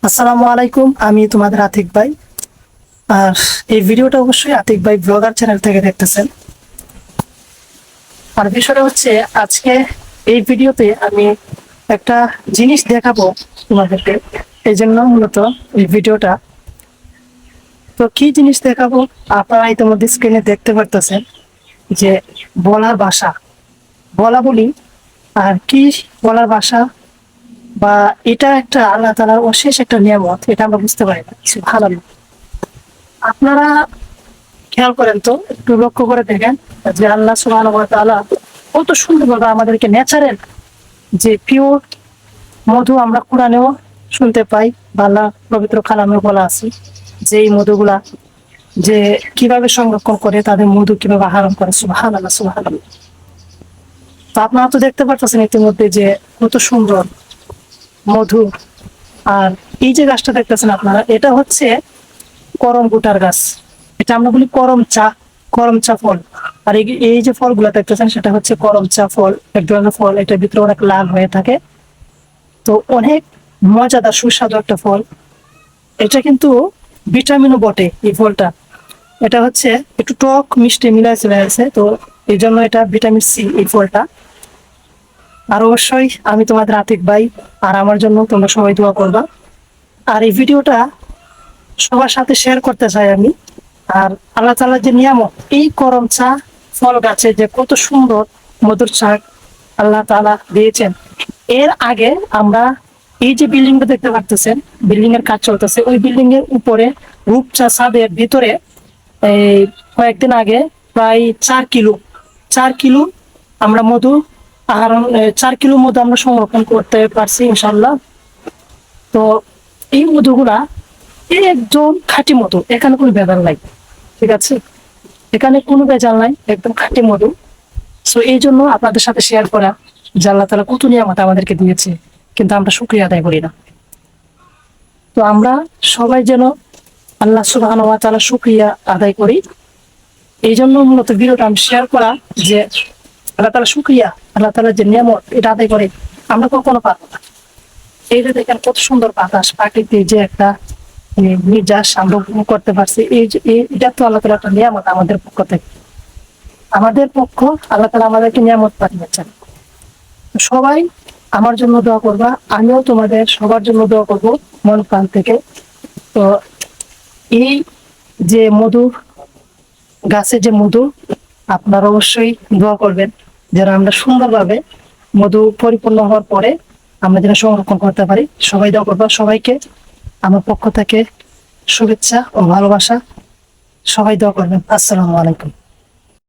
আসসালামু আলাইকুম, আমি তোমাদের আতিক ভাই। আর এই ভিডিওটা অবশ্যই আতিক ভাই ব্লগার চ্যানেল থেকে দেখতেছেন। আর বিষয়টা হচ্ছে, আজকে এই ভিডিওতে আমি একটা জিনিস দেখাবো তোমাদেরকে। এই জন্য মূলত এই ভিডিওটা। তো কি জিনিস দেখাবো আপনারা ইতিমধ্যে স্ক্রিনে দেখতে পারতেছেন, যে বলার ভাষা, বলা বলি। আর কি বলার ভাষা, বা এটা একটা আল্লাহ তাআলার অশেষ একটা নিয়ামত, এটা আমরা বুঝতে পারি না। সুবহানাল্লাহ। আপনারা খেয়াল করেন তো, একটু লক্ষ্য করে দেখেন যে আল্লাহ সুবহানাহু ওয়া তাআলা কত সুন্দরভাবে আমাদেরকে ন্যাচারাল যে পিওর মধু আমরা কোরআনেও শুনতে পাই, বা আল্লাহ পবিত্র কালামেও বলা আছে যে এই মধুগুলা যে কিভাবে সংরক্ষণ করে, তাদের মধু কিভাবে আহরণ করে। সুবহানাল্লাহ, সুবহানাল্লাহ। তো আপনারা তো দেখতে পারতেছেন ইতিমধ্যে যে কত সুন্দর মধু। আর এই যে গাছটা দেখতেছেন আপনারা, এটা হচ্ছে করম গুটার গাছ। এটা আমরা বলি করম চা, করম চা ফল। আর এই যে ফলগুলো দেখতেছেন, সেটা হচ্ছে করম চা ফল, এক ধরনের ফল। এটার ভিতরে অনেক লাল হয়ে থাকে। তো অনেক মজাদার সুস্বাদু একটা ফল। এটা কিন্তু ভিটামিনও বটে এই ফলটা। এটা হচ্ছে একটু টক মিষ্টি মিলাই চলে আছে, তো এই জন্য এটা ভিটামিন সি এই ফলটা। আর অবশ্যই আমি তোমাদের আতিক ভাই, আর আমার জন্য তোমরা সবাই দোয়া করবা। আর এই ভিডিওটা সবার সাথে শেয়ার করতে চাই আমি। আর আল্লাহ তাআলার যে নিয়ামত, এই করম চা ফল গাছে যে কত সুন্দর মধুর চা আল্লাহ তাআলা দিয়েছেন। এর আগে আমরা এই যে বিল্ডিংটা দেখতে পারতেছেন, বিল্ডিং এর কাজ চলতেছে, ওই বিল্ডিং এর উপরে রূপচা ছাদের ভিতরে এই কয়েকদিন আগে প্রায় 4 কিলো আমরা মধু আহরণ, 4 কিলো মধু আমরা সংরক্ষণ করতে পারছি ইনশাল্লাহ। তো এই মধুগুলা একদম খাঁটি মধু, এখানে কোনো ভেজাল নাই। ঠিক আছে, এখানে কোনো ভেজাল নাই, একদম খাঁটি মধু। সো এই জন্য আপনাদের সাথে শেয়ার করা যে আল্লাহ তাআলা কত নিয়ামত আমাদেরকে দিয়েছে, কিন্তু আমরা শুকরিয়া আদায় করি না। তো আমরা সবাই যেন আল্লাহ সুবহানাহু ওয়া তাআলা শুকরিয়া আদায় করি। এই জন্য মূলত ভিডিওটা আমি শেয়ার করা, যে আল্লাহ তাআলা শুকরিয়া, আল্লাহ তাআলার যে নিয়ামত, এটা আদায় করে আমরা কখনো পারবো না। এই যে দেখেন কত সুন্দর বাতাস, প্রাকৃতিক যে একটা নির্যাস আমরা উপভোগ করতে পারছি। এটা তো আল্লাহ তাআলার একটা নিয়ামত আমাদের পক্ষ থেকে। আমাদের পক্ষ আল্লাহ তাআলা আমাদেরকে নিয়ামত পাঠিয়েছেন। সবাই আমার জন্য দোয়া করবা, আমিও তোমাদের সবার জন্য দোয়া করব মন প্রাণ থেকে। তো এই যে মধু গাছে যে মধু, আপনারা অবশ্যই দোয়া করবেন যেন আমরা সুন্দরভাবে মধু পরিপূর্ণ হওয়ার পরে আমরা যেন সংরক্ষণ করতে পারি। সবাই দোয়া করবা। সবাইকে আমার পক্ষ থেকে শুভেচ্ছা ও ভালোবাসা। সবাই দোয়া করবেন। আসসালামু আলাইকুম।